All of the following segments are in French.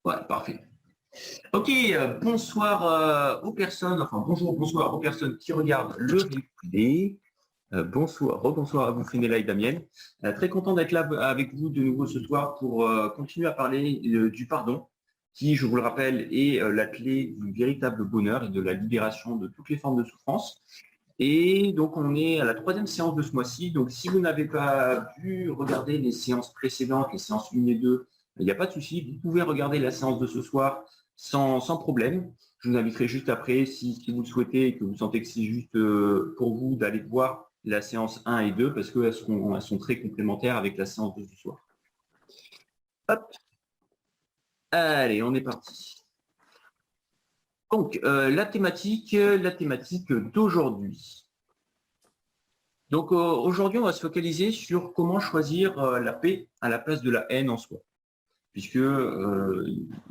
Ouais, parfait. Ok, bonsoir aux personnes, enfin bonjour, bonsoir aux personnes qui regardent le replay. Bonsoir, rebonsoir à vous, Fenella et Damien. Très content d'être là avec vous de nouveau ce soir pour continuer à parler du pardon, qui, je vous le rappelle, est la clé du véritable bonheur et de la libération de toutes les formes de souffrance. Et donc, on est à la 3e séance de ce mois-ci. Donc, si vous n'avez pas pu regarder les séances précédentes, les séances 1 et 2, il n'y a pas de souci. Vous pouvez regarder la séance de ce soir sans problème. Je vous inviterai juste après, si vous le souhaitez et que vous sentez que c'est juste pour vous, d'aller voir la séance 1 et 2 parce qu'elles sont très complémentaires avec la séance de ce soir. Hop. Allez, on est parti. Donc, la thématique d'aujourd'hui. Donc, aujourd'hui, on va se focaliser sur comment choisir la paix à la place de la haine en soi. Puisque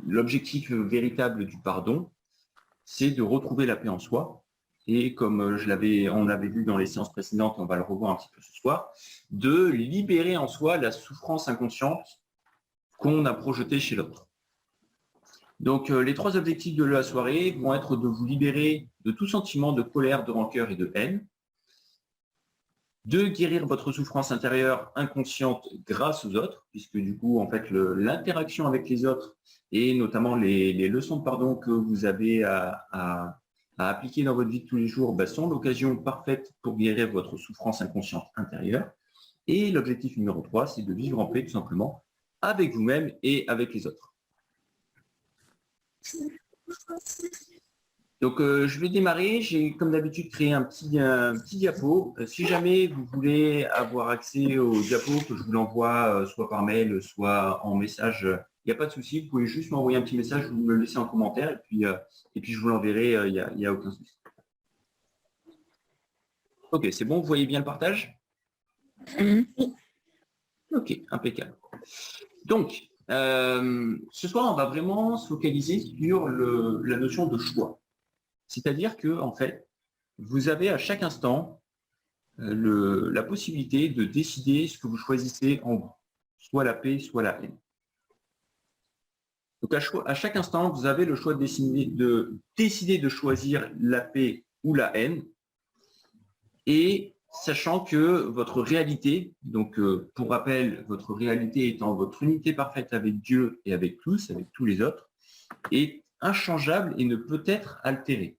l'objectif véritable du pardon, c'est de retrouver la paix en soi. Et comme on l'avait vu dans les séances précédentes, on va le revoir un petit peu ce soir, de libérer en soi la souffrance inconsciente qu'on a projetée chez l'autre. Donc, les 3 objectifs de la soirée vont être de vous libérer de tout sentiment de colère, de rancœur et de haine, de guérir votre souffrance intérieure inconsciente grâce aux autres, puisque du coup, en fait, l'interaction avec les autres et notamment les leçons de pardon que vous avez à appliquer dans votre vie de tous les jours sont l'occasion parfaite pour guérir votre souffrance inconsciente intérieure. Et l'objectif numéro 3, c'est de vivre en paix tout simplement avec vous-même et avec les autres. Donc, je vais démarrer. J'ai, comme d'habitude, créé un petit diapo. Si jamais vous voulez avoir accès au diapo, que je vous l'envoie soit par mail, soit en message, il n'y a pas de souci. Vous pouvez juste m'envoyer un petit message, vous me le laissez en commentaire, et puis je vous l'enverrai, il n'y a aucun souci. Ok, c'est bon, vous voyez bien le partage? Ok, impeccable. Donc, ce soir, on va vraiment se focaliser sur la notion de choix. C'est-à-dire que, en fait, vous avez à chaque instant la possibilité de décider ce que vous choisissez en vous, soit la paix, soit la haine. Donc, à chaque instant, vous avez le choix de décider de choisir la paix ou la haine, et sachant que votre réalité, donc pour rappel, votre réalité étant votre unité parfaite avec Dieu et avec tous les autres, est inchangeable et ne peut être altérée.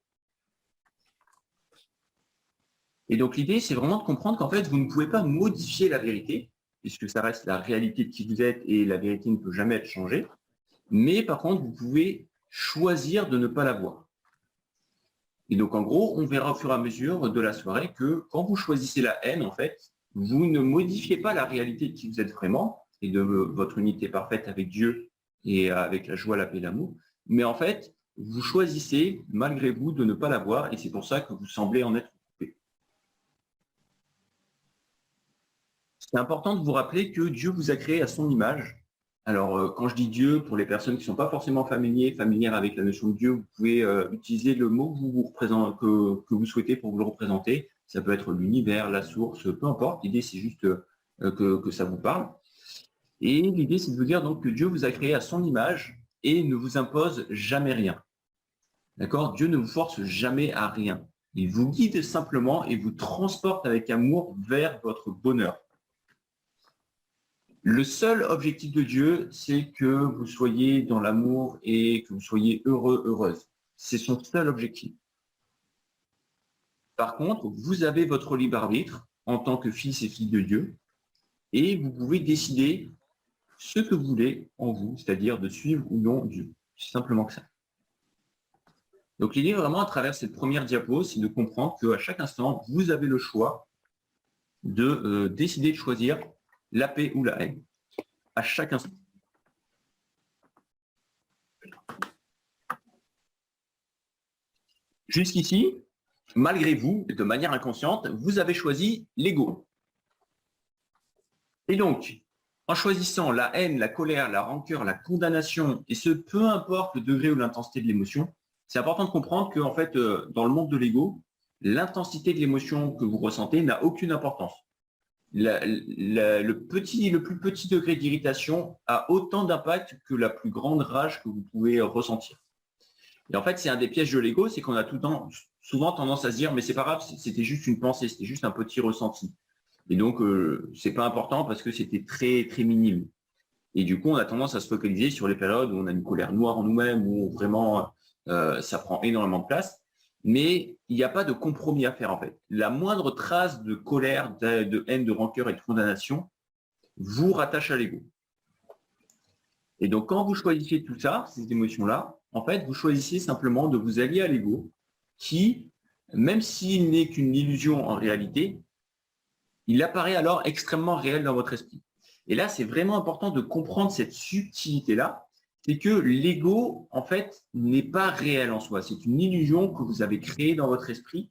Et donc, l'idée, c'est vraiment de comprendre qu'en fait, vous ne pouvez pas modifier la vérité, puisque ça reste la réalité de qui vous êtes et la vérité ne peut jamais être changée. Mais par contre, vous pouvez choisir de ne pas la voir. Et donc, en gros, on verra au fur et à mesure de la soirée que quand vous choisissez la haine, en fait, vous ne modifiez pas la réalité de qui vous êtes vraiment et de votre unité parfaite avec Dieu et avec la joie, la paix et l'amour. Mais en fait, vous choisissez, malgré vous, de ne pas la voir et c'est pour ça que vous semblez en être. C'est important de vous rappeler que Dieu vous a créé à son image. Alors, quand je dis Dieu, pour les personnes qui ne sont pas forcément familières avec la notion de Dieu, vous pouvez utiliser le mot que vous souhaitez pour vous le représenter. Ça peut être l'univers, la source, peu importe. L'idée, c'est juste que ça vous parle. Et l'idée, c'est de vous dire donc que Dieu vous a créé à son image et ne vous impose jamais rien. D'accord? Dieu ne vous force jamais à rien. Il vous guide simplement et vous transporte avec amour vers votre bonheur. Le seul objectif de Dieu, c'est que vous soyez dans l'amour et que vous soyez heureux, heureuse. C'est son seul objectif. Par contre, vous avez votre libre arbitre en tant que fils et filles de Dieu et vous pouvez décider ce que vous voulez en vous, c'est-à-dire de suivre ou non Dieu. C'est simplement que ça. Donc l'idée vraiment à travers cette première diapo, c'est de comprendre qu'à chaque instant, vous avez le choix de décider de choisir la paix ou la haine. À chaque instant. Jusqu'ici, malgré vous, de manière inconsciente, vous avez choisi l'ego. Et donc, en choisissant la haine, la colère, la rancœur, la condamnation, et ce, peu importe le degré ou l'intensité de l'émotion, c'est important de comprendre que, en fait, dans le monde de l'ego, l'intensité de l'émotion que vous ressentez n'a aucune importance. le plus petit degré d'irritation a autant d'impact que la plus grande rage que vous pouvez ressentir. Et en fait, c'est un des pièges de l'ego, c'est qu'on a souvent tendance à se dire, mais c'est pas grave, c'était juste une pensée, c'était juste un petit ressenti. Et donc, c'est pas important parce que c'était très, très minime. Et du coup, on a tendance à se focaliser sur les périodes où on a une colère noire en nous-mêmes, où vraiment ça prend énormément de place. Mais il n'y a pas de compromis à faire en fait. La moindre trace de colère, de haine, de rancœur et de condamnation vous rattache à l'ego. Et donc, quand vous choisissez tout ça, ces émotions-là, en fait, vous choisissez simplement de vous allier à l'ego qui, même s'il n'est qu'une illusion en réalité, il apparaît alors extrêmement réel dans votre esprit. Et là, c'est vraiment important de comprendre cette subtilité-là, c'est que l'ego, en fait, n'est pas réel en soi. C'est une illusion que vous avez créée dans votre esprit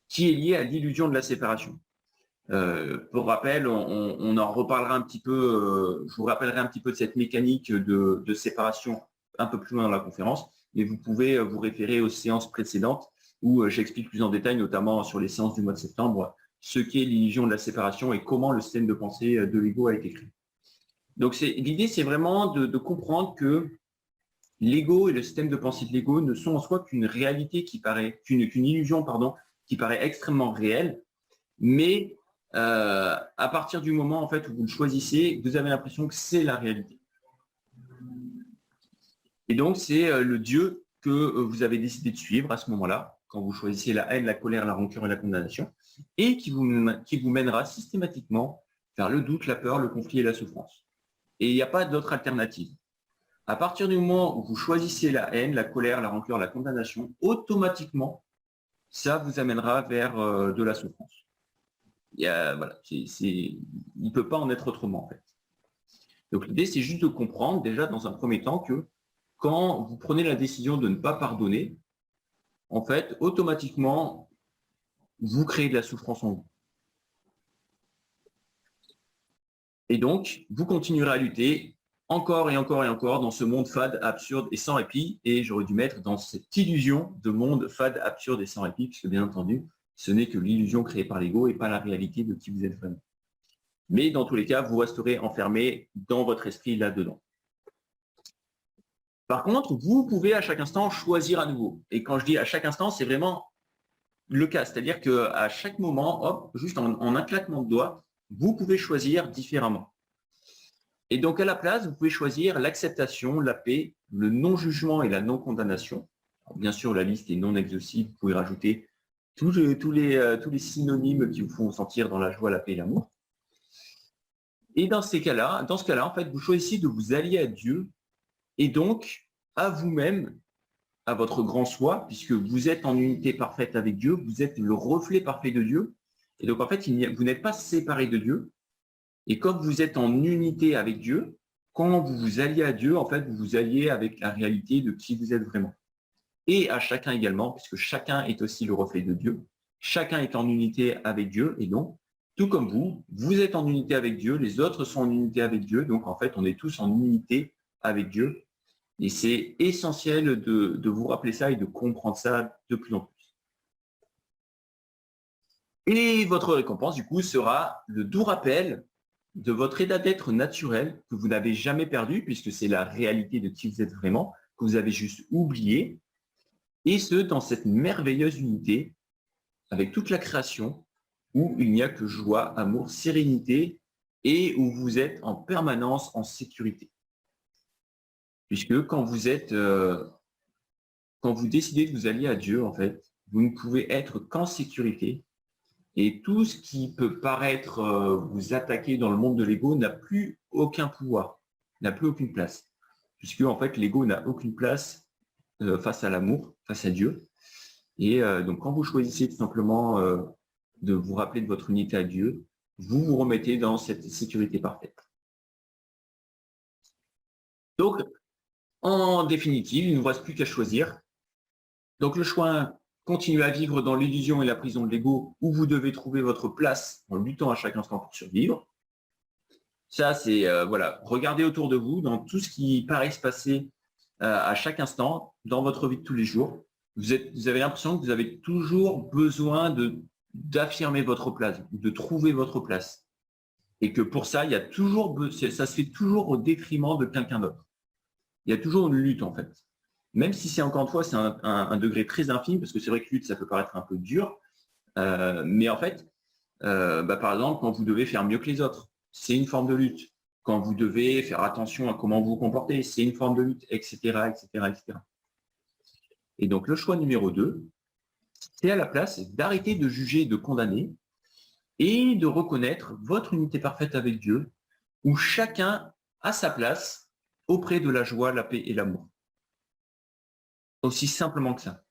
qui est liée à l'illusion de la séparation. Pour rappel, on en reparlera un petit peu, je vous rappellerai un petit peu de cette mécanique de séparation un peu plus loin dans la conférence, mais vous pouvez vous référer aux séances précédentes où j'explique plus en détail, notamment sur les séances du mois de septembre, ce qu'est l'illusion de la séparation et comment le système de pensée de l'ego a été créé. Donc l'idée, c'est vraiment de comprendre que l'ego et le système de pensée de l'ego ne sont en soi qu'une réalité qu'une illusion, qui paraît extrêmement réelle, mais à partir du moment en fait où vous le choisissez, vous avez l'impression que c'est la réalité. Et donc c'est le Dieu que vous avez décidé de suivre à ce moment-là, quand vous choisissez la haine, la colère, la rancœur et la condamnation, et qui vous mènera systématiquement vers le doute, la peur, le conflit et la souffrance. Et il n'y a pas d'autre alternative. À partir du moment où vous choisissez la haine, la colère, la rancœur, la condamnation, automatiquement, ça vous amènera vers de la souffrance. Voilà, il ne peut pas en être autrement en fait. Donc l'idée, c'est juste de comprendre déjà dans un premier temps que quand vous prenez la décision de ne pas pardonner, en fait, automatiquement, vous créez de la souffrance en vous. Et donc, vous continuerez à lutter encore et encore et encore dans ce monde fade, absurde et sans répit. Et j'aurais dû mettre dans cette illusion de monde fade, absurde et sans répit, puisque bien entendu, ce n'est que l'illusion créée par l'ego et pas la réalité de qui vous êtes vraiment. Mais dans tous les cas, vous resterez enfermé dans votre esprit là-dedans. Par contre, vous pouvez à chaque instant choisir à nouveau. Et quand je dis à chaque instant, c'est vraiment le cas. C'est-à-dire qu'à chaque moment, hop, juste en un claquement de doigts, vous pouvez choisir différemment. Et donc, à la place, vous pouvez choisir l'acceptation, la paix, le non-jugement et la non-condamnation. Bien sûr, la liste est non exhaustive. Vous pouvez rajouter tous les synonymes qui vous font sentir dans la joie, la paix et l'amour. Et dans ce cas-là, en fait, vous choisissez de vous allier à Dieu et donc à vous-même, à votre grand soi, puisque vous êtes en unité parfaite avec Dieu, vous êtes le reflet parfait de Dieu. Et donc, en fait, vous n'êtes pas séparé de Dieu. Et comme vous êtes en unité avec Dieu, quand vous vous alliez à Dieu, en fait, vous vous alliez avec la réalité de qui vous êtes vraiment. Et à chacun également, puisque chacun est aussi le reflet de Dieu. Chacun est en unité avec Dieu. Et donc, tout comme vous êtes en unité avec Dieu, les autres sont en unité avec Dieu. Donc, en fait, on est tous en unité avec Dieu. Et c'est essentiel de vous rappeler ça et de comprendre ça de plus en plus. Et votre récompense, du coup, sera le doux rappel de votre état d'être naturel que vous n'avez jamais perdu, puisque c'est la réalité de qui vous êtes vraiment, que vous avez juste oublié, et ce, dans cette merveilleuse unité, avec toute la création, où il n'y a que joie, amour, sérénité, et où vous êtes en permanence en sécurité. Puisque quand vous décidez de vous allier à Dieu, en fait, vous ne pouvez être qu'en sécurité. Et tout ce qui peut paraître vous attaquer dans le monde de l'ego n'a plus aucun pouvoir, n'a plus aucune place. Puisque, en fait, l'ego n'a aucune place face à l'amour, face à Dieu. Et donc, quand vous choisissez tout simplement de vous rappeler de votre unité à Dieu, vous vous remettez dans cette sécurité parfaite. Donc, en définitive, il ne vous reste plus qu'à choisir. Donc, le choix 1, continuez à vivre dans l'illusion et la prison de l'ego où vous devez trouver votre place en luttant à chaque instant pour survivre. Ça, c'est, voilà, regardez autour de vous dans tout ce qui paraît se passer à chaque instant dans votre vie de tous les jours. Vous avez l'impression que vous avez toujours besoin d'affirmer votre place, de trouver votre place. Et que pour ça, il y a toujours, ça se fait toujours au détriment de quelqu'un d'autre. Il y a toujours une lutte, en fait. Même si c'est, encore une fois, c'est un degré très infime, parce que c'est vrai que lutte, ça peut paraître un peu dur. Mais en fait, par exemple, quand vous devez faire mieux que les autres, c'est une forme de lutte. Quand vous devez faire attention à comment vous vous comportez, c'est une forme de lutte, etc., etc., etc. Et donc, le choix numéro 2, c'est à la place d'arrêter de juger et de condamner et de reconnaître votre unité parfaite avec Dieu, où chacun a sa place auprès de la joie, la paix et l'amour. Aussi simplement que ça.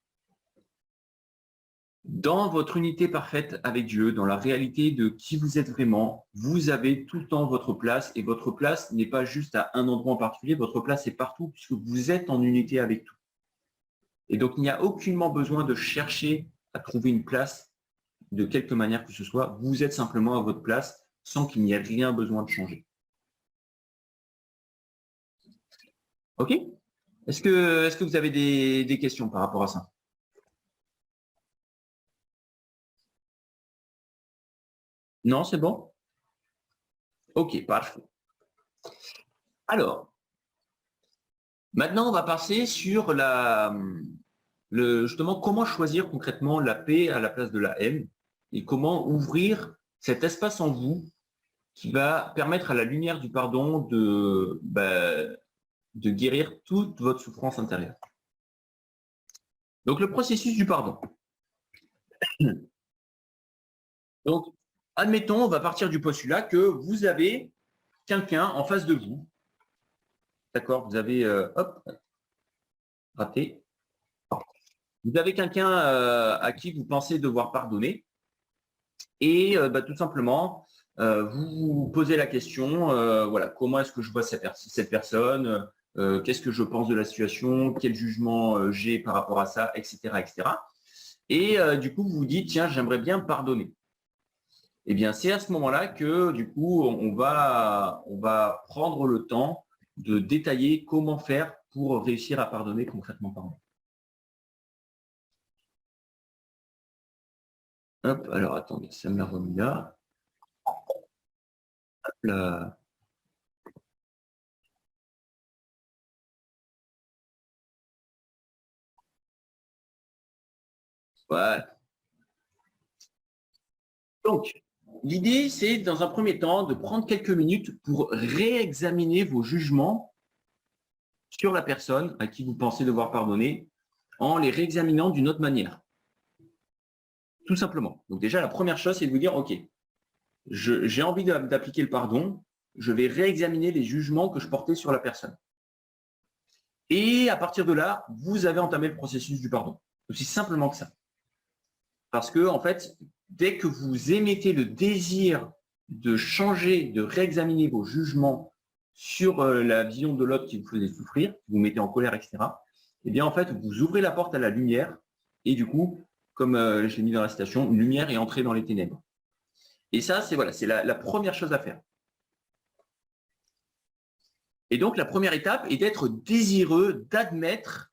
Dans votre unité parfaite avec Dieu, dans la réalité de qui vous êtes vraiment, vous avez tout le temps votre place, et votre place n'est pas juste à un endroit en particulier, votre place est partout puisque vous êtes en unité avec tout. Et donc, il n'y a aucunement besoin de chercher à trouver une place de quelque manière que ce soit. Vous êtes simplement à votre place sans qu'il n'y ait rien besoin de changer. OK? Est-ce que vous avez des questions par rapport à ça? Non, c'est bon? OK, parfait. Alors, maintenant, on va passer sur justement comment choisir concrètement la paix à la place de la haine et comment ouvrir cet espace en vous qui va permettre à la lumière du pardon de guérir toute votre souffrance intérieure. Donc, le processus du pardon. Donc, admettons, on va partir du postulat que vous avez quelqu'un en face de vous. D'accord, vous avez, raté. Vous avez quelqu'un à qui vous pensez devoir pardonner et tout simplement, vous vous posez la question, voilà, comment est-ce que je vois cette personne, qu'est-ce que je pense de la situation, quel jugement j'ai par rapport à ça, etc., etc. Et du coup, vous vous dites, tiens, j'aimerais bien pardonner. Eh bien, c'est à ce moment-là que du coup, on va prendre le temps de détailler comment faire pour réussir à pardonner concrètement parlant. Hop, alors attendez, ça me l'a remis là. Hop là. Voilà. Donc, l'idée, c'est dans un premier temps de prendre quelques minutes pour réexaminer vos jugements sur la personne à qui vous pensez devoir pardonner en les réexaminant d'une autre manière. Tout simplement. Donc déjà, la première chose, c'est de vous dire, OK, j'ai envie d'appliquer le pardon, je vais réexaminer les jugements que je portais sur la personne. Et à partir de là, vous avez entamé le processus du pardon. Aussi simplement que ça. Parce que, en fait, dès que vous émettez le désir de changer, de réexaminer vos jugements sur la vision de l'autre qui vous faisait souffrir, qui vous mettez en colère, etc., eh bien, en fait, vous ouvrez la porte à la lumière et du coup, comme je l'ai mis dans la citation, une lumière est entrée dans les ténèbres. Et ça, c'est voilà, la première chose à faire. Et donc, la première étape est d'être désireux d'admettre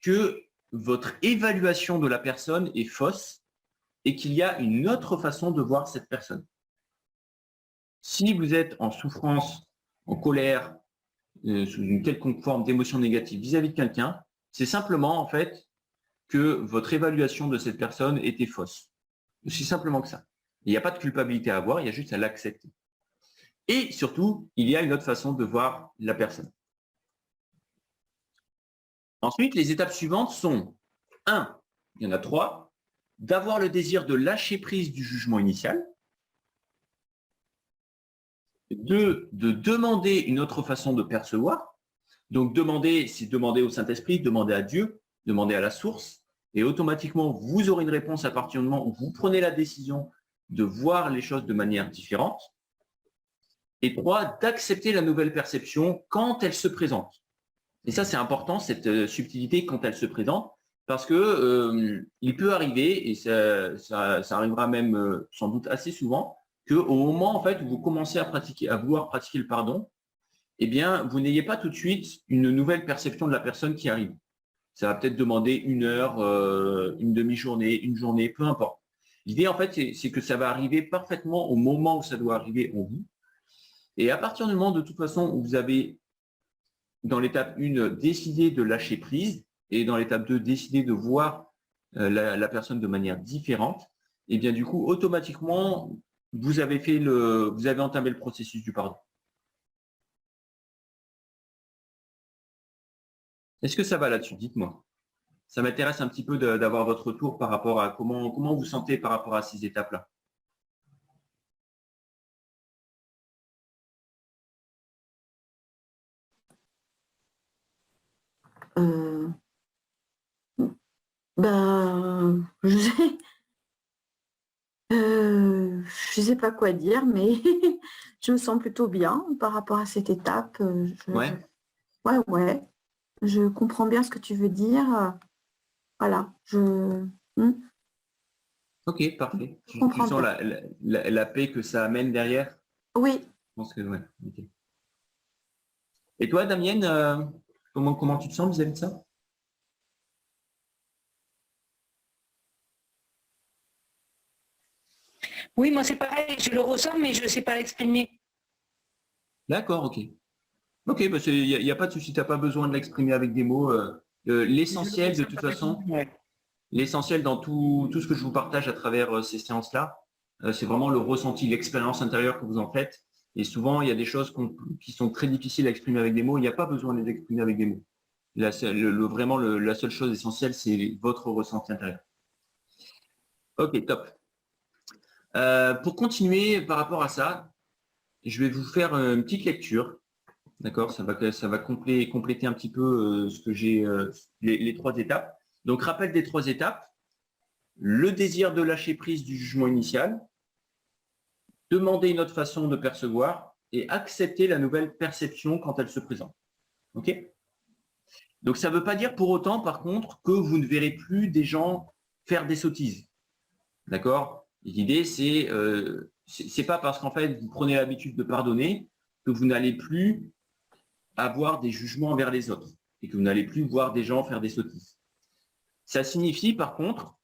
que votre évaluation de la personne est fausse et qu'il y a une autre façon de voir cette personne. Si vous êtes en souffrance, en colère, sous une quelconque forme d'émotion négative vis-à-vis de quelqu'un, c'est simplement en fait que votre évaluation de cette personne était fausse. Aussi simplement que ça. Il n'y a pas de culpabilité à avoir, il y a juste à l'accepter. Et surtout, il y a une autre façon de voir la personne. Ensuite, les étapes suivantes sont 1, il y en a 3, d'avoir le désir de lâcher prise du jugement initial. 2, de demander une autre façon de percevoir. Donc demander, c'est demander au Saint-Esprit, demander à Dieu, demander à la source, et automatiquement, vous aurez une réponse à partir du moment où vous prenez la décision de voir les choses de manière différente. Et 3, d'accepter la nouvelle perception quand elle se présente. Et ça, c'est important, cette subtilité quand elle se présente, parce que il peut arriver, et ça arrivera même sans doute assez souvent, qu'au moment en fait, où vous commencez à vouloir pratiquer le pardon, eh bien, vous n'ayez pas tout de suite une nouvelle perception de la personne qui arrive. Ça va peut-être demander 1 heure, une demi-journée, une journée, peu importe. L'idée, en fait, c'est que ça va arriver parfaitement au moment où ça doit arriver en vous, Et à partir du moment, de toute façon, où vous avez, dans l'étape 1, décidé de lâcher prise, et dans l'étape 2, décidé de voir la personne de manière différente, et bien du coup, automatiquement, vous avez entamé le processus du pardon. Est-ce que ça va là-dessus? Dites-moi. Ça m'intéresse un petit peu d'avoir votre retour par rapport à comment vous vous sentez par rapport à ces étapes-là. Euh, ben, je sais pas quoi dire, mais je me sens plutôt bien par rapport à cette étape. Ouais. Ouais, je comprends bien ce que tu veux dire. Voilà, hmm, Ok, parfait. je Tu comprends sens bien. la paix que ça amène derrière? Oui, Je pense que ouais. Ok. Et toi, Damienne, comment tu te sens vis-à-vis de ça? Oui, moi c'est pareil, je le ressens, mais je ne sais pas l'exprimer. D'accord, ok. Ok, bah il n'y a pas de souci, tu n'as pas besoin de l'exprimer avec des mots. Je le L'essentiel, de ressens toute complètement. façon, Ouais. l'essentiel dans tout ce que je vous partage à travers ces séances-là, c'est vraiment le ressenti, l'expérience intérieure que vous en faites. Et souvent, il y a des choses qui sont très difficiles à exprimer avec des mots. Il n'y a pas besoin de les exprimer avec des mots. Vraiment, la seule chose essentielle, c'est votre ressenti intérieur. Ok, top. Pour continuer par rapport à ça, je vais vous faire une petite lecture. D'accord, ça va compléter un petit peu ce que j'ai, les 3 étapes. Donc, rappel des 3 étapes. Le désir de lâcher prise du jugement initial, demander une autre façon de percevoir et accepter la nouvelle perception quand elle se présente. OK? Donc, ça ne veut pas dire pour autant, par contre, que vous ne verrez plus des gens faire des sottises. D'accord? L'idée, c'est pas parce qu'en fait, vous prenez l'habitude de pardonner que vous n'allez plus avoir des jugements envers les autres et que vous n'allez plus voir des gens faire des sottises. Ça signifie, par contre,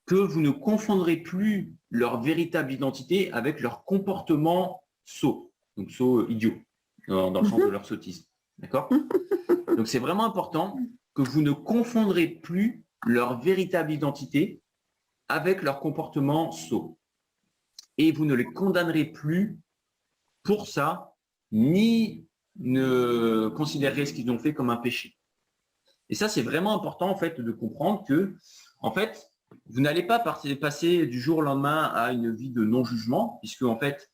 que vous ne confondrez plus leur véritable identité avec leur comportement sot, donc sot idiot, dans le sens de leur sottise. D'accord? Donc c'est vraiment important que vous ne confondrez plus leur véritable identité avec leur comportement sot. Et vous ne les condamnerez plus pour ça, ni ne considérerez ce qu'ils ont fait comme un péché. Et ça, c'est vraiment important en fait de comprendre que, en fait, vous n'allez pas passer du jour au lendemain à une vie de non-jugement, puisque en fait,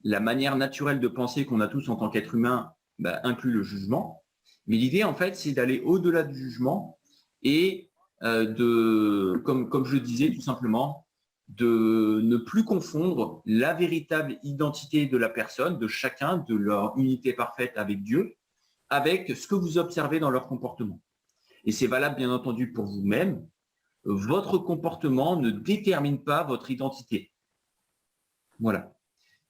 la manière naturelle de penser qu'on a tous en tant qu'être humain inclut le jugement. Mais l'idée, en fait, c'est d'aller au-delà du jugement et comme je le disais, tout simplement, de ne plus confondre la véritable identité de la personne, de chacun, de leur unité parfaite avec Dieu, avec ce que vous observez dans leur comportement. Et c'est valable, bien entendu, pour vous-même. Votre comportement ne détermine pas votre identité. Voilà.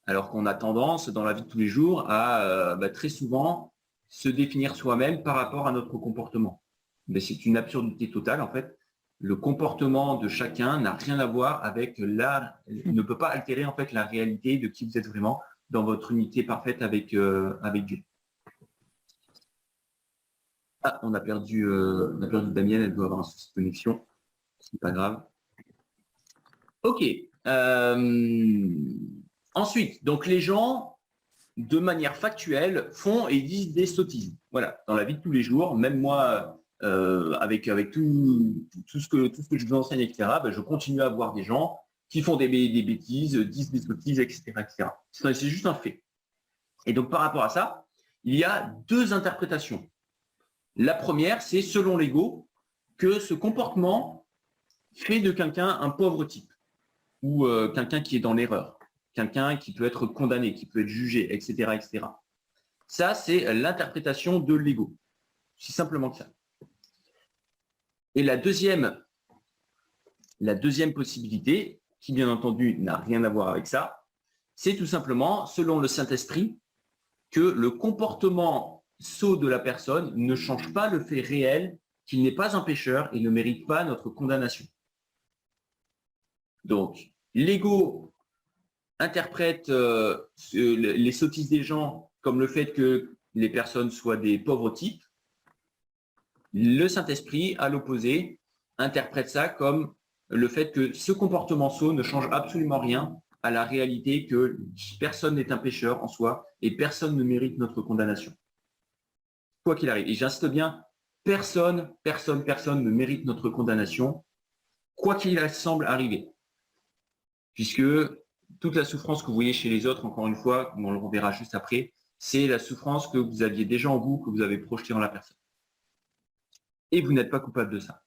Alors qu'on a tendance, dans la vie de tous les jours, à très souvent se définir soi-même par rapport à notre comportement. Mais c'est une absurdité totale, en fait. Le comportement de chacun n'a rien à voir avec ne peut pas altérer en fait la réalité de qui vous êtes vraiment dans votre unité parfaite avec Dieu. Ah, on a perdu Damienne, elle doit avoir un souci de connexion. C'est pas grave. Ok. Ensuite, donc les gens, de manière factuelle, font et disent des sottises. Voilà, dans la vie de tous les jours, même moi, avec tout ce que je vous enseigne, etc., je continue à voir des gens qui font des bêtises, disent des sottises, etc., etc. C'est juste un fait. Et donc, par rapport à ça, il y a 2 interprétations. La première, c'est selon l'ego, que ce comportement fait de quelqu'un un pauvre type ou quelqu'un qui est dans l'erreur, quelqu'un qui peut être condamné, qui peut être jugé, etc., etc. Ça, c'est l'interprétation de l'ego. C'est simplement que ça. Et la deuxième possibilité, qui bien entendu n'a rien à voir avec ça, c'est tout simplement, selon le Saint-Esprit, que le comportement sot de la personne ne change pas le fait réel qu'il n'est pas un pécheur et ne mérite pas notre condamnation. Donc, l'ego interprète les sottises des gens comme le fait que les personnes soient des pauvres types. Le Saint-Esprit, à l'opposé, interprète ça comme le fait que ce comportement sot ne change absolument rien à la réalité que personne n'est un pécheur en soi et personne ne mérite notre condamnation. Quoi qu'il arrive. Et j'insiste bien, personne ne mérite notre condamnation, quoi qu'il semble arriver. Puisque toute la souffrance que vous voyez chez les autres, encore une fois, comme on le reverra juste après, c'est la souffrance que vous aviez déjà en vous, que vous avez projetée en la personne. Et vous n'êtes pas coupable de ça.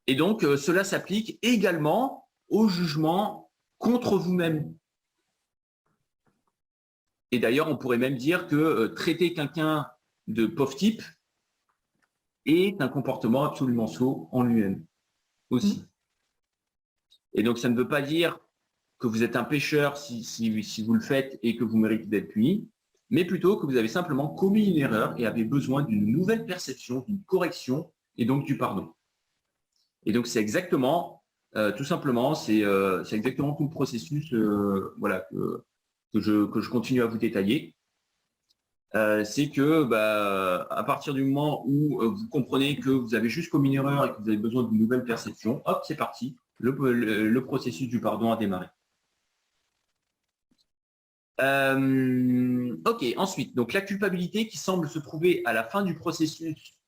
Et donc, cela s'applique également au jugement contre vous-même. Et d'ailleurs, on pourrait même dire que traiter quelqu'un de pauvre type est un comportement absolument sot en lui-même aussi. Et donc, ça ne veut pas dire que vous êtes un pécheur si vous le faites et que vous méritez d'être puni, mais plutôt que vous avez simplement commis une erreur et avez besoin d'une nouvelle perception, d'une correction et donc du pardon. Et donc, c'est exactement, tout simplement, c'est exactement tout le processus voilà, que je continue à vous détailler. C'est que à partir du moment où vous comprenez que vous avez juste commis une erreur et que vous avez besoin d'une nouvelle perception, hop, c'est parti, le processus du pardon a démarré. Ok, ensuite, donc la culpabilité qui semble se trouver à la fin du processus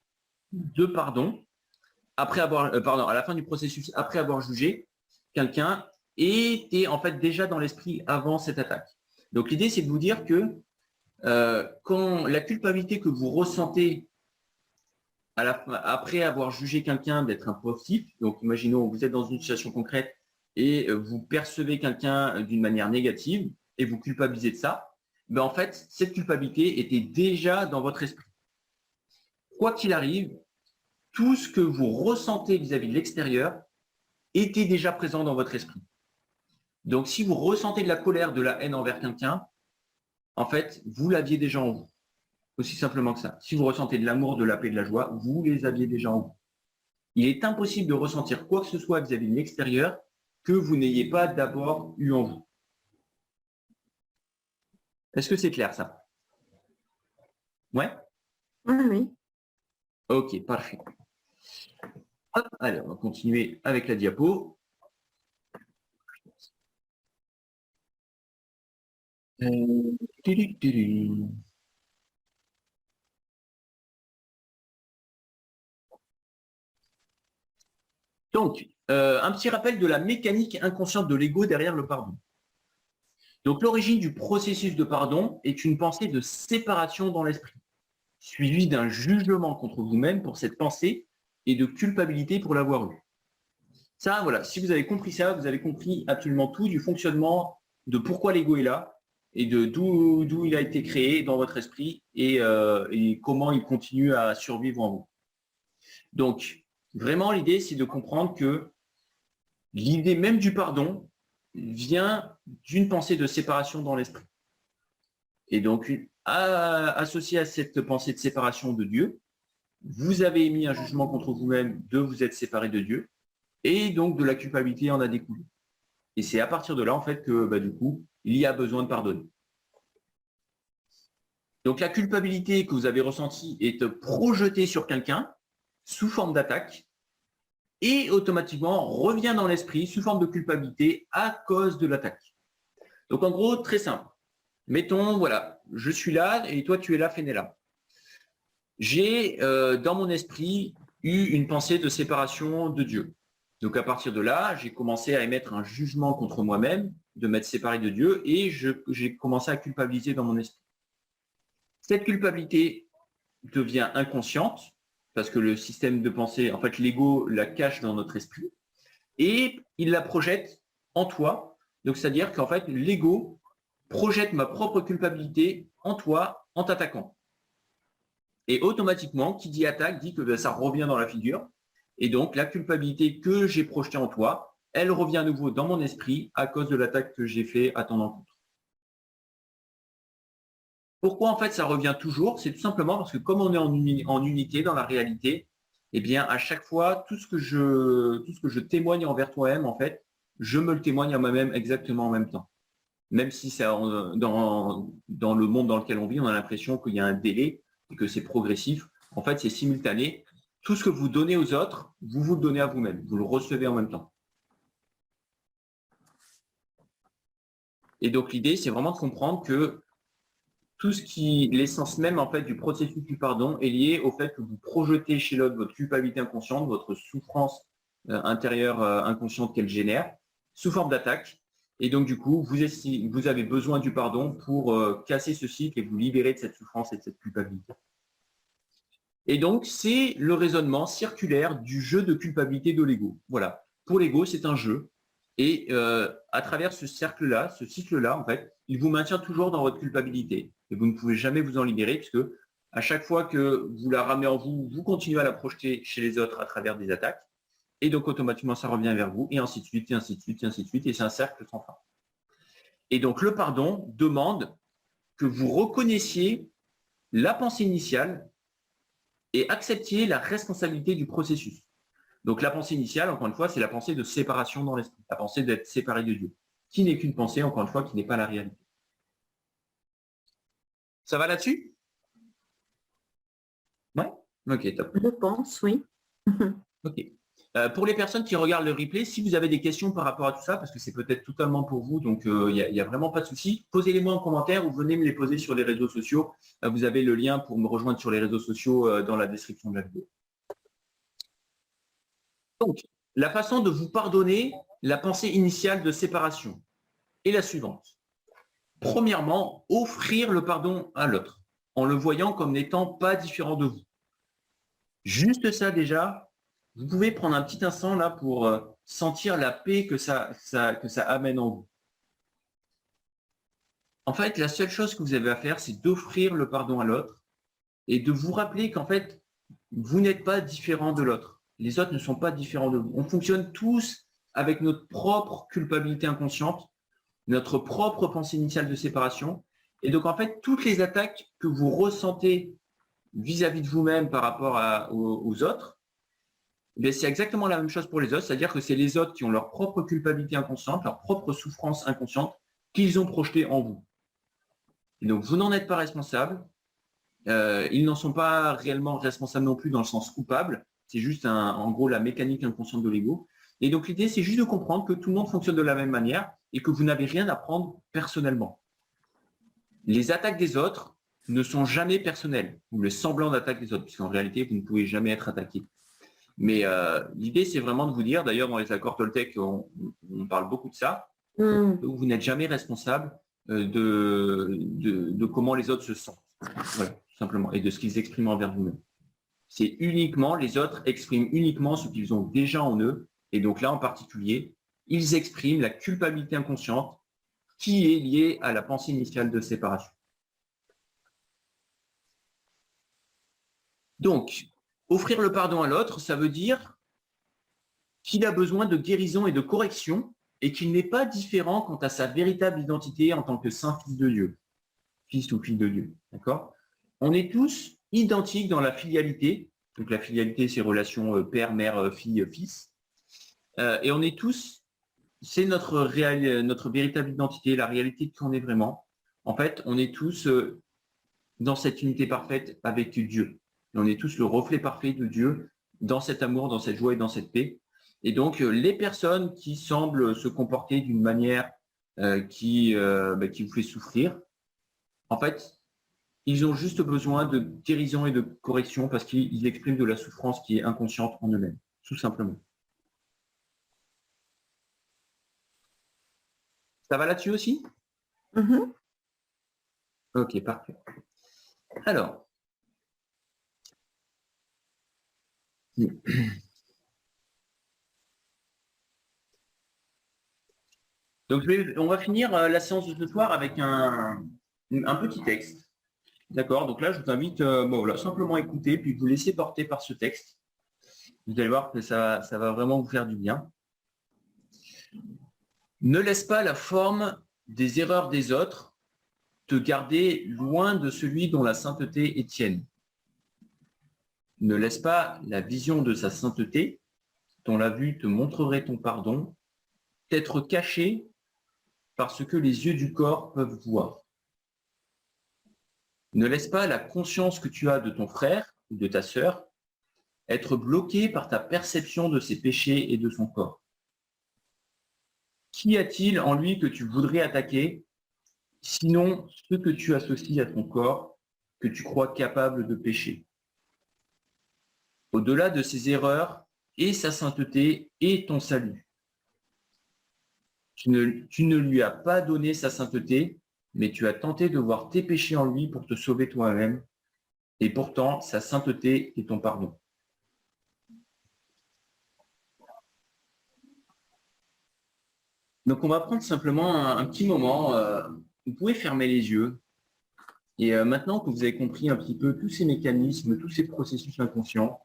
de pardon, à la fin du processus après avoir jugé quelqu'un, était en fait déjà dans l'esprit avant cette attaque. Donc l'idée, c'est de vous dire que quand la culpabilité que vous ressentez après avoir jugé quelqu'un d'être un pauvre type, donc imaginons que vous êtes dans une situation concrète et vous percevez quelqu'un d'une manière négative et vous culpabilisez de ça, en fait, cette culpabilité était déjà dans votre esprit. Quoi qu'il arrive, tout ce que vous ressentez vis-à-vis de l'extérieur était déjà présent dans votre esprit. Donc, si vous ressentez de la colère, de la haine envers quelqu'un, en fait, vous l'aviez déjà en vous. Aussi simplement que ça. Si vous ressentez de l'amour, de la paix, de la joie, vous les aviez déjà en vous. Il est impossible de ressentir quoi que ce soit vis-à-vis de l'extérieur que vous n'ayez pas d'abord eu en vous. Est-ce que c'est clair, ça? Ouais? Oui. Ok, parfait. Hop, allez, on va continuer avec la diapo. Donc, un petit rappel de la mécanique inconsciente de l'ego derrière le pardon. Donc, l'origine du processus de pardon est une pensée de séparation dans l'esprit, suivie d'un jugement contre vous-même pour cette pensée et de culpabilité pour l'avoir eue. Ça, voilà, si vous avez compris ça, vous avez compris absolument tout du fonctionnement, de pourquoi l'ego est là et de d'où il a été créé dans votre esprit et comment il continue à survivre en vous. Donc, vraiment, l'idée, c'est de comprendre que l'idée même du pardon vient d'une pensée de séparation dans l'esprit. Et donc, associé à cette pensée de séparation de Dieu, vous avez émis un jugement contre vous-même de vous être séparé de Dieu, et donc de la culpabilité en a découlé. Et c'est à partir de là, en fait, que du coup, il y a besoin de pardonner. Donc, la culpabilité que vous avez ressentie est projetée sur quelqu'un sous forme d'attaque, et automatiquement revient dans l'esprit sous forme de culpabilité à cause de l'attaque. Donc en gros, très simple. Mettons, voilà, je suis là et toi tu es là, Fénéla. J'ai dans mon esprit eu une pensée de séparation de Dieu. Donc à partir de là, j'ai commencé à émettre un jugement contre moi-même, de m'être séparé de Dieu, et j'ai commencé à culpabiliser dans mon esprit. Cette culpabilité devient inconsciente, parce que le système de pensée, en fait, l'ego la cache dans notre esprit, et il la projette en toi. Donc, c'est-à-dire qu'en fait, l'ego projette ma propre culpabilité en toi en t'attaquant. Et automatiquement, qui dit attaque dit que ça revient dans la figure. Et donc, la culpabilité que j'ai projetée en toi, elle revient à nouveau dans mon esprit à cause de l'attaque que j'ai fait à ton encontre. Pourquoi en fait ça revient toujours? C'est tout simplement parce que comme on est en unité dans la réalité, eh bien à chaque fois, tout ce que je témoigne envers toi-même, en fait, je me le témoigne à moi-même exactement en même temps. même si dans le monde dans lequel on vit, on a l'impression qu'il y a un délai et que c'est progressif. En fait, c'est simultané. Tout ce que vous donnez aux autres, vous le donnez à vous-même. Vous le recevez en même temps. Et donc, l'idée, c'est vraiment de comprendre que l'essence même en fait du processus du pardon est liée au fait que vous projetez chez l'autre votre culpabilité inconsciente, votre souffrance intérieure inconsciente qu'elle génère, sous forme d'attaque. Et donc, du coup, vous avez besoin du pardon pour casser ce cycle et vous libérer de cette souffrance et de cette culpabilité. Et donc, c'est le raisonnement circulaire du jeu de culpabilité de l'ego. Voilà. Pour l'ego, c'est un jeu. Et à travers ce cercle-là, ce cycle-là, en fait, il vous maintient toujours dans votre culpabilité. Et vous ne pouvez jamais vous en libérer puisque à chaque fois que vous la ramenez en vous, vous continuez à la projeter chez les autres à travers des attaques. Et donc, automatiquement, ça revient vers vous, et ainsi de suite, et ainsi de suite, et ainsi de suite. Et c'est un cercle sans fin. Et donc, le pardon demande que vous reconnaissiez la pensée initiale et acceptiez la responsabilité du processus. Donc, la pensée initiale, encore une fois, c'est la pensée de séparation dans l'esprit, la pensée d'être séparé de Dieu, qui n'est qu'une pensée, encore une fois, qui n'est pas la réalité. Ça va là-dessus? Ouais. Ok, top. Je pense, oui. Ok. Pour les personnes qui regardent le replay, si vous avez des questions par rapport à tout ça, parce que c'est peut-être totalement pour vous, donc il n'y a vraiment pas de souci, posez-les-moi en commentaire ou venez me les poser sur les réseaux sociaux. Vous avez le lien pour me rejoindre sur les réseaux sociaux dans la description de la vidéo. Donc, la façon de vous pardonner la pensée initiale de séparation est la suivante. Premièrement, offrir le pardon à l'autre, en le voyant comme n'étant pas différent de vous. Juste ça déjà, vous pouvez prendre un petit instant là pour sentir la paix que ça amène en vous. En fait, la seule chose que vous avez à faire, c'est d'offrir le pardon à l'autre et de vous rappeler qu'en fait, vous n'êtes pas différent de l'autre. Les autres ne sont pas différents de vous. On fonctionne tous avec notre propre culpabilité inconsciente, notre propre pensée initiale de séparation. Et donc, en fait, toutes les attaques que vous ressentez vis-à-vis de vous-même par rapport aux autres, c'est exactement la même chose pour les autres, c'est-à-dire que c'est les autres qui ont leur propre culpabilité inconsciente, leur propre souffrance inconsciente qu'ils ont projetée en vous. Et donc, vous n'en êtes pas responsable. Ils n'en sont pas réellement responsables non plus dans le sens coupable. C'est juste, en gros, la mécanique inconsciente de l'ego. Et donc, l'idée, c'est juste de comprendre que tout le monde fonctionne de la même manière et que vous n'avez rien à prendre personnellement. Les attaques des autres ne sont jamais personnelles, ou le semblant d'attaque des autres, puisqu'en réalité, vous ne pouvez jamais être attaqué. Mais l'idée, c'est vraiment de vous dire, d'ailleurs, dans les accords Toltec, on parle beaucoup de ça, vous n'êtes jamais responsable de comment les autres se sentent. Voilà, tout simplement, et de ce qu'ils expriment envers vous-même. C'est uniquement, les autres expriment uniquement ce qu'ils ont déjà en eux, et donc là, en particulier, ils expriment la culpabilité inconsciente qui est liée à la pensée initiale de séparation. Donc, offrir le pardon à l'autre, ça veut dire qu'il a besoin de guérison et de correction et qu'il n'est pas différent quant à sa véritable identité en tant que saint fils de Dieu, fils ou fille de Dieu. D'accord ? On est tous identiques dans la filialité. Donc la filialité, c'est relation père, mère, fille, fils. Et on est tous, c'est notre véritable identité, la réalité de qui on est vraiment. En fait, on est tous dans cette unité parfaite avec Dieu. Et on est tous le reflet parfait de Dieu dans cet amour, dans cette joie et dans cette paix. Et donc, les personnes qui semblent se comporter d'une manière qui vous fait souffrir, en fait, ils ont juste besoin de guérison et de correction parce qu'ils expriment de la souffrance qui est inconsciente en eux-mêmes, tout simplement. Ça va là-dessus aussi? Ok, parfait. Alors, donc on va finir la séance de ce soir avec un petit texte. D'accord, donc là, je vous invite voilà, simplement à écouter, puis vous laisser porter par ce texte. Vous allez voir que ça va vraiment vous faire du bien. Ne laisse pas la forme des erreurs des autres te garder loin de celui dont la sainteté est tienne. Ne laisse pas la vision de sa sainteté, dont la vue te montrerait ton pardon, t'être caché par ce que les yeux du corps peuvent voir. Ne laisse pas la conscience que tu as de ton frère ou de ta sœur être bloquée par ta perception de ses péchés et de son corps. Qu'y a-t-il en lui que tu voudrais attaquer, sinon ce que tu associes à ton corps, que tu crois capable de pécher? Au-delà de ses erreurs et sa sainteté et ton salut. Tu ne lui as pas donné sa sainteté, mais tu as tenté de voir tes péchés en lui pour te sauver toi-même, et pourtant sa sainteté est ton pardon. Donc on va prendre simplement un petit moment, vous pouvez fermer les yeux, et maintenant que vous avez compris un petit peu tous ces mécanismes, tous ces processus inconscients,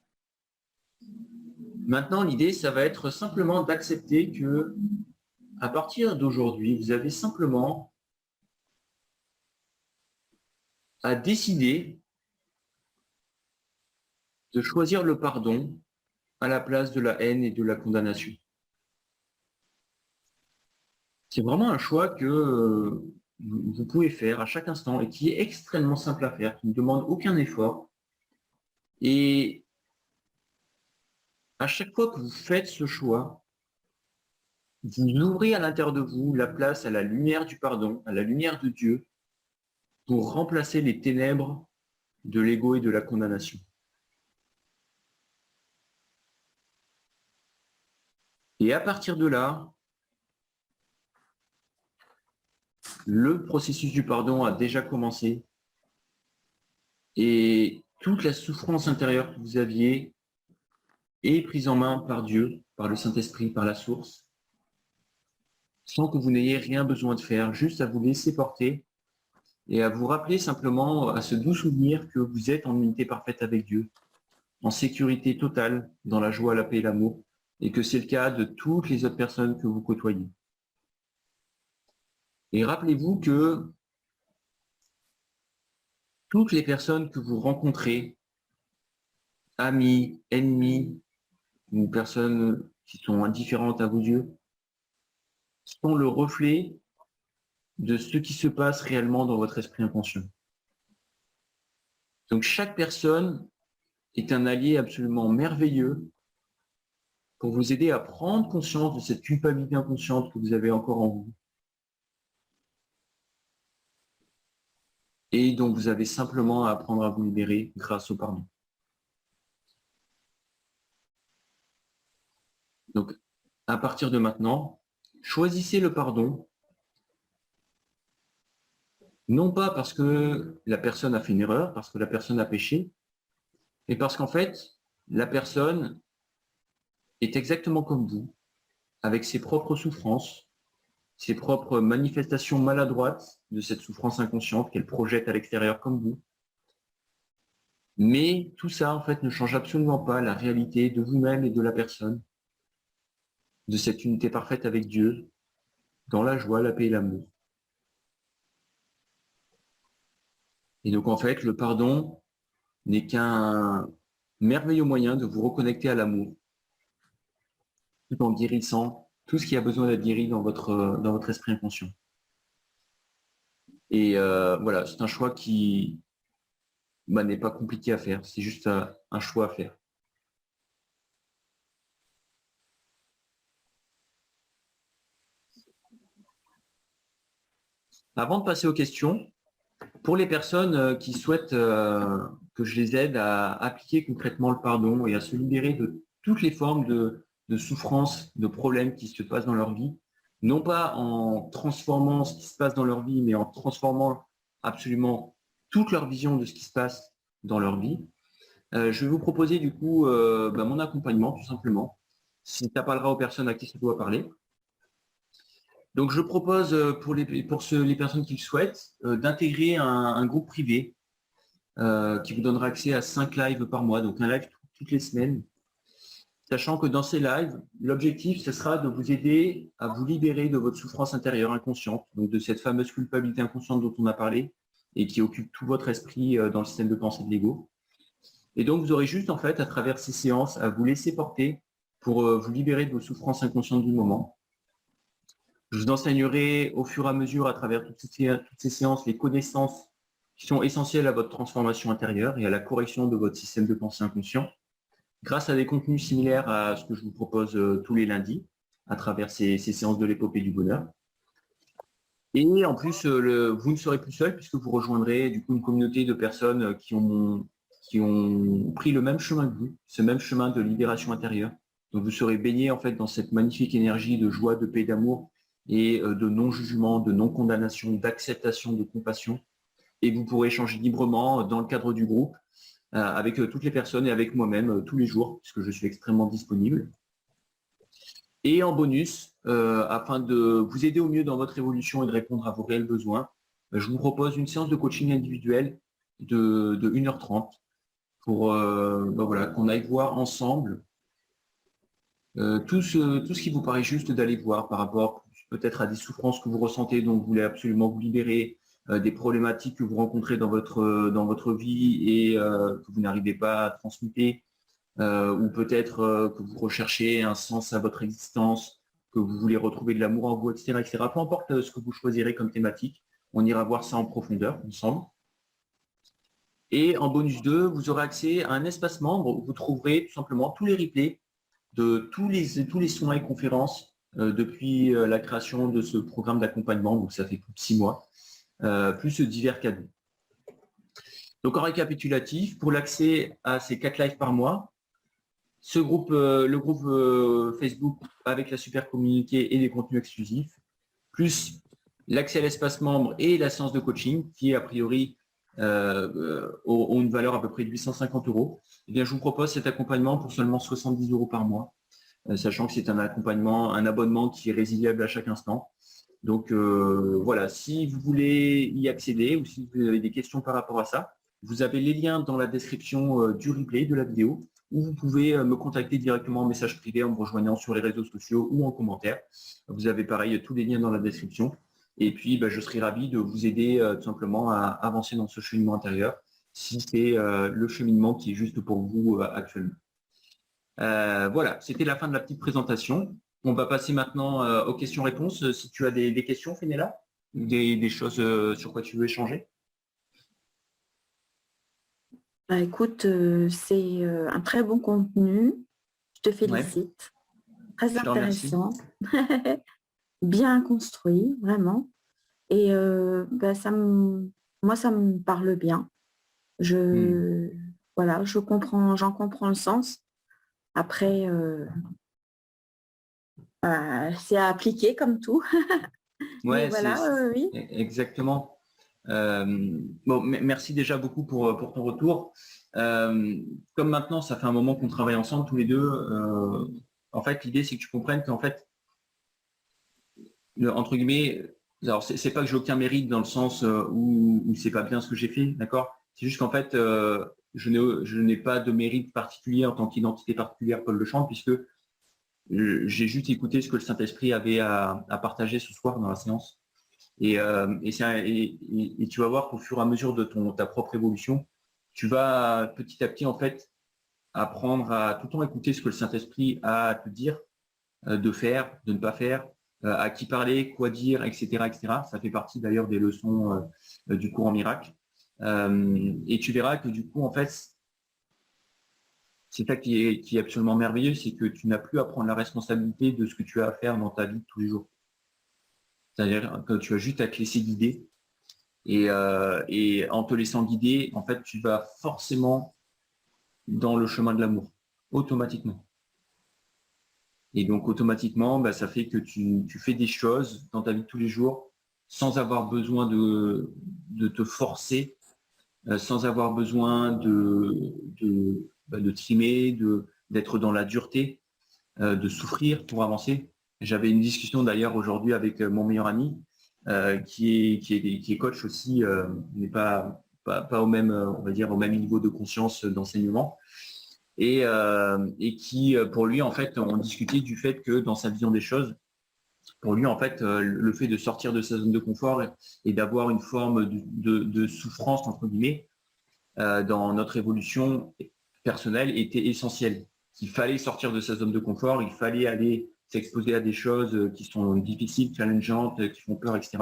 maintenant l'idée, ça va être simplement d'accepter que à partir d'aujourd'hui, vous avez simplement à décider de choisir le pardon à la place de la haine et de la condamnation. C'est vraiment un choix que vous pouvez faire à chaque instant et qui est extrêmement simple à faire, qui ne demande aucun effort. Et à chaque fois que vous faites ce choix, vous ouvrez à l'intérieur de vous la place à la lumière du pardon, à la lumière de Dieu, pour remplacer les ténèbres de l'ego et de la condamnation. Et à partir de là, le processus du pardon a déjà commencé et toute la souffrance intérieure que vous aviez est prise en main par Dieu, par le Saint-Esprit, par la source, sans que vous n'ayez rien besoin de faire, juste à vous laisser porter et à vous rappeler simplement à ce doux souvenir que vous êtes en unité parfaite avec Dieu, en sécurité totale, dans la joie, la paix et l'amour, et que c'est le cas de toutes les autres personnes que vous côtoyez. Et rappelez-vous que toutes les personnes que vous rencontrez, amis, ennemis, ou personnes qui sont indifférentes à vos yeux, sont le reflet de ce qui se passe réellement dans votre esprit inconscient. Donc chaque personne est un allié absolument merveilleux pour vous aider à prendre conscience de cette culpabilité inconsciente que vous avez encore en vous. Et dont vous avez simplement à apprendre à vous libérer grâce au pardon. Donc, à partir de maintenant, choisissez le pardon, non pas parce que la personne a fait une erreur, parce que la personne a péché, mais parce qu'en fait, la personne est exactement comme vous, avec ses propres souffrances, ses propres manifestations maladroites de cette souffrance inconsciente qu'elle projette à l'extérieur comme vous. Mais tout ça, en fait, ne change absolument pas la réalité de vous-même et de la personne, de cette unité parfaite avec Dieu, dans la joie, la paix et l'amour. Et donc, en fait, le pardon n'est qu'un merveilleux moyen de vous reconnecter à l'amour, tout en guérissant tout ce qui a besoin d'être guéri dans votre esprit inconscient. Et voilà, c'est un choix qui n'est pas compliqué à faire, c'est juste un choix à faire. Avant de passer aux questions, pour les personnes qui souhaitent que je les aide à appliquer concrètement le pardon et à se libérer de toutes les formes de souffrance, de problèmes qui se passent dans leur vie, non pas en transformant ce qui se passe dans leur vie, mais en transformant absolument toute leur vision de ce qui se passe dans leur vie, je vais vous proposer du coup mon accompagnement tout simplement. Si ça parlera aux personnes à qui ça doit parler. Donc je propose pour les personnes qui le souhaitent d'intégrer un groupe privé qui vous donnera accès à 5 lives par mois, donc un live toutes les semaines. Sachant que dans ces lives, l'objectif, ce sera de vous aider à vous libérer de votre souffrance intérieure inconsciente, donc de cette fameuse culpabilité inconsciente dont on a parlé et qui occupe tout votre esprit dans le système de pensée de l'ego. Et donc, vous aurez juste, en fait, à travers ces séances, à vous laisser porter pour vous libérer de vos souffrances inconscientes du moment. Je vous enseignerai au fur et à mesure, à travers toutes ces séances, les connaissances qui sont essentielles à votre transformation intérieure et à la correction de votre système de pensée inconscient, grâce à des contenus similaires à ce que je vous propose tous les lundis, à travers ces séances de l'épopée du bonheur. Et en plus, vous ne serez plus seul puisque vous rejoindrez du coup une communauté de personnes qui ont pris le même chemin que vous, ce même chemin de libération intérieure. Donc vous serez baigné en fait dans cette magnifique énergie de joie, de paix, d'amour et de non-jugement, de non-condamnation, d'acceptation, de compassion. Et vous pourrez échanger librement dans le cadre du groupe avec toutes les personnes et avec moi-même tous les jours, puisque je suis extrêmement disponible. Et en bonus, afin de vous aider au mieux dans votre évolution et de répondre à vos réels besoins, je vous propose une séance de coaching individuel de 1h30 pour voilà, qu'on aille voir ensemble tout ce qui vous paraît juste d'aller voir par rapport peut-être à des souffrances que vous ressentez, dont vous voulez absolument vous libérer, des problématiques que vous rencontrez dans votre vie et que vous n'arrivez pas à transmuter, ou peut-être que vous recherchez un sens à votre existence, que vous voulez retrouver de l'amour en vous, etc., etc. Peu importe ce que vous choisirez comme thématique, on ira voir ça en profondeur ensemble. Et en bonus 2, vous aurez accès à un espace membre où vous trouverez tout simplement tous les replays de tous les soins et conférences depuis la création de ce programme d'accompagnement, donc ça fait plus de 6 mois, plus divers cadeaux. Donc en récapitulatif, pour l'accès à ces 4 lives par mois, ce groupe, le groupe Facebook avec la super communiqué et les contenus exclusifs, plus l'accès à l'espace membre et la séance de coaching qui a priori ont une valeur à peu près de 850 €. Eh bien, je vous propose cet accompagnement pour seulement 70 € par mois, sachant que c'est un accompagnement, un abonnement qui est résiliable à chaque instant. Donc voilà, si vous voulez y accéder ou si vous avez des questions par rapport à ça, vous avez les liens dans la description du replay de la vidéo, ou vous pouvez me contacter directement en message privé en me rejoignant sur les réseaux sociaux ou en commentaire. Vous avez pareil tous les liens dans la description. Et puis, je serai ravi de vous aider tout simplement à avancer dans ce cheminement intérieur, si c'est le cheminement qui est juste pour vous actuellement. Voilà, c'était la fin de la petite présentation. On va passer maintenant aux questions-réponses. Si tu as des questions, Fenella, ou des choses sur quoi tu veux échanger. Écoute, c'est un très bon contenu. Je te félicite. Très Je te remercie. intéressant. Bien construit, vraiment. Et moi, ça me parle bien. Voilà, j'en comprends le sens. Après, c'est à appliquer comme tout. Ouais, mais voilà, oui. exactement. Bon, merci déjà beaucoup pour ton retour. Comme maintenant, ça fait un moment qu'on travaille ensemble tous les deux, en fait, l'idée, c'est que tu comprennes qu'en fait, entre guillemets, alors c'est pas que j'ai aucun mérite dans le sens où c'est pas bien ce que j'ai fait, d'accord? C'est juste qu'en fait, je n'ai pas de mérite particulier en tant qu'identité particulière Paul Lechamp, puisque j'ai juste écouté ce que le Saint-Esprit avait à partager ce soir dans la séance. Et tu vas voir qu'au fur et à mesure de ta propre évolution, tu vas petit à petit en fait apprendre à tout le temps écouter ce que le Saint-Esprit a à te dire, de faire, de ne pas faire, à qui parler, quoi dire, etc., etc. Ça fait partie d'ailleurs des leçons du cours en miracle. Et tu verras que du coup, en fait, c'est ça qui est absolument merveilleux, c'est que tu n'as plus à prendre la responsabilité de ce que tu as à faire dans ta vie de tous les jours. C'est-à-dire que tu as juste à te laisser guider. Et en te laissant guider, en fait, tu vas forcément dans le chemin de l'amour, automatiquement. Et donc, automatiquement, ça fait que tu fais des choses dans ta vie de tous les jours sans avoir besoin de te forcer, sans avoir besoin de trimer, d'être dans la dureté, de souffrir pour avancer. J'avais une discussion d'ailleurs aujourd'hui avec mon meilleur ami qui est coach aussi, mais pas au même, on va dire, au même niveau de conscience d'enseignement. Et qui, pour lui, en fait, on discutait du fait que dans sa vision des choses, pour lui, en fait, le fait de sortir de sa zone de confort et d'avoir une forme de souffrance, entre guillemets, dans notre évolution personnelle était essentiel. Il fallait sortir de sa zone de confort, il fallait aller s'exposer à des choses qui sont difficiles, challengeantes, qui font peur, etc.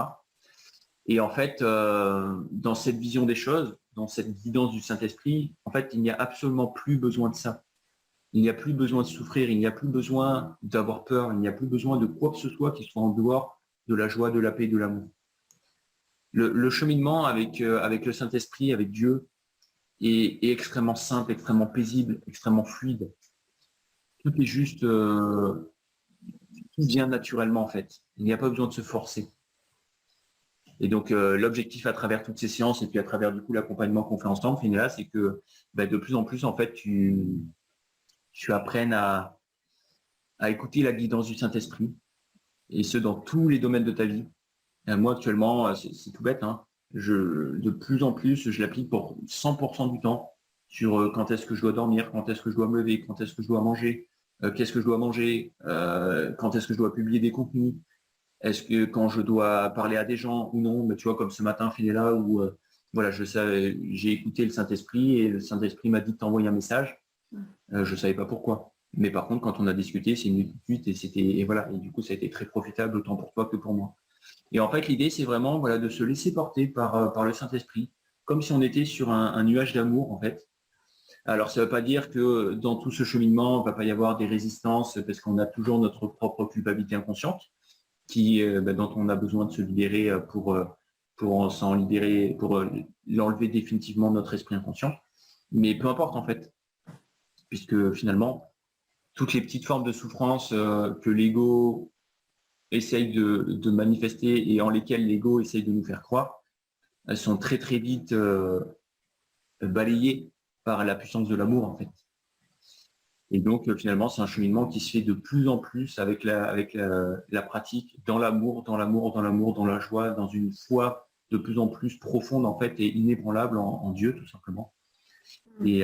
Et en fait, dans cette vision des choses, dans cette guidance du Saint-Esprit, en fait, il n'y a absolument plus besoin de ça. Il n'y a plus besoin de souffrir, il n'y a plus besoin d'avoir peur, il n'y a plus besoin de quoi que ce soit qui soit en dehors de la joie, de la paix, de l'amour. Le cheminement avec le Saint-Esprit, avec Dieu, est extrêmement simple, extrêmement paisible, extrêmement fluide. Tout est juste, tout vient naturellement en fait. Il n'y a pas besoin de se forcer. Et donc l'objectif à travers toutes ces séances et puis à travers du coup l'accompagnement qu'on fait ensemble, Fenella, c'est que de plus en plus en fait tu apprennes à écouter la guidance du Saint-Esprit, et ce dans tous les domaines de ta vie. Moi actuellement, c'est tout bête, hein, de plus en plus, je l'applique pour 100% du temps sur quand est-ce que je dois dormir, quand est-ce que je dois me lever, quand est-ce que je dois manger, qu'est-ce que je dois manger, quand est-ce que je dois publier des contenus, est-ce que quand je dois parler à des gens ou non. Mais tu vois, comme ce matin, Fenella, où voilà, j'ai écouté le Saint-Esprit et le Saint-Esprit m'a dit de t'envoyer un message. Je ne savais pas pourquoi. Mais par contre, quand on a discuté, c'est venu tout de suite et voilà. Et du coup, ça a été très profitable autant pour toi que pour moi. Et en fait, l'idée, c'est vraiment voilà, de se laisser porter par le Saint-Esprit, comme si on était sur un nuage d'amour, en fait. Alors, ça ne veut pas dire que dans tout ce cheminement, il ne va pas y avoir des résistances, parce qu'on a toujours notre propre culpabilité inconsciente, dont on a besoin de se libérer pour s'en libérer, pour l'enlever définitivement de notre esprit inconscient. Mais peu importe, en fait, puisque finalement, toutes les petites formes de souffrance que l'ego essaye de manifester et en lesquelles l'ego essaye de nous faire croire, elles sont très très vite balayées par la puissance de l'amour en fait. Et donc finalement c'est un cheminement qui se fait de plus en plus avec la pratique dans l'amour, dans la joie, dans une foi de plus en plus profonde en fait et inébranlable en Dieu tout simplement. Et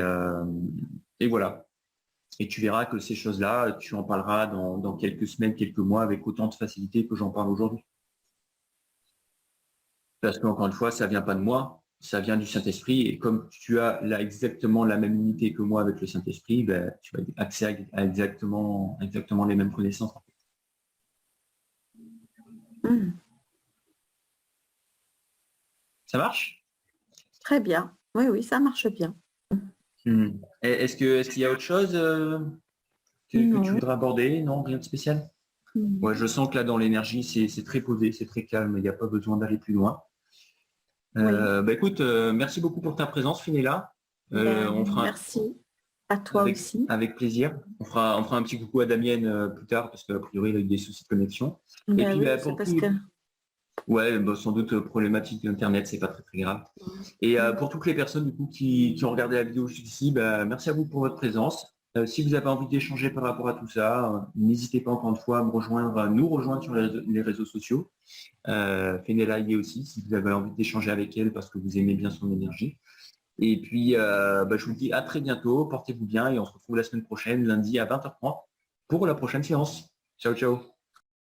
voilà. Et tu verras que ces choses-là, tu en parleras dans quelques semaines, quelques mois, avec autant de facilité que j'en parle aujourd'hui. Parce qu'encore une fois, ça vient pas de moi, ça vient du Saint-Esprit. Et comme tu as là exactement la même unité que moi avec le Saint-Esprit, tu as accès à exactement les mêmes connaissances. Ça marche? Très bien. Oui, oui, ça marche bien. Est-ce qu'il y a autre chose que tu voudrais aborder? Non, rien de spécial? Ouais, je sens que là, dans l'énergie, c'est très posé, c'est très calme, il n'y a pas besoin d'aller plus loin. Écoute, merci beaucoup pour ta présence, Fenella. Merci à toi aussi. Avec plaisir. On fera un petit coucou à Damienne plus tard, parce qu'a priori, il a eu des soucis de connexion. Et puis, ouais, sans doute problématique d'Internet, c'est pas très très grave. Et pour toutes les personnes du coup qui ont regardé la vidéo jusqu'ici, merci à vous pour votre présence. Si vous avez envie d'échanger par rapport à tout ça, n'hésitez pas encore une fois à nous rejoindre sur les réseaux sociaux. Fenella y est aussi, si vous avez envie d'échanger avec elle parce que vous aimez bien son énergie. Et puis, je vous dis à très bientôt, portez-vous bien et on se retrouve la semaine prochaine, lundi à 20h30 pour la prochaine séance. Ciao, ciao.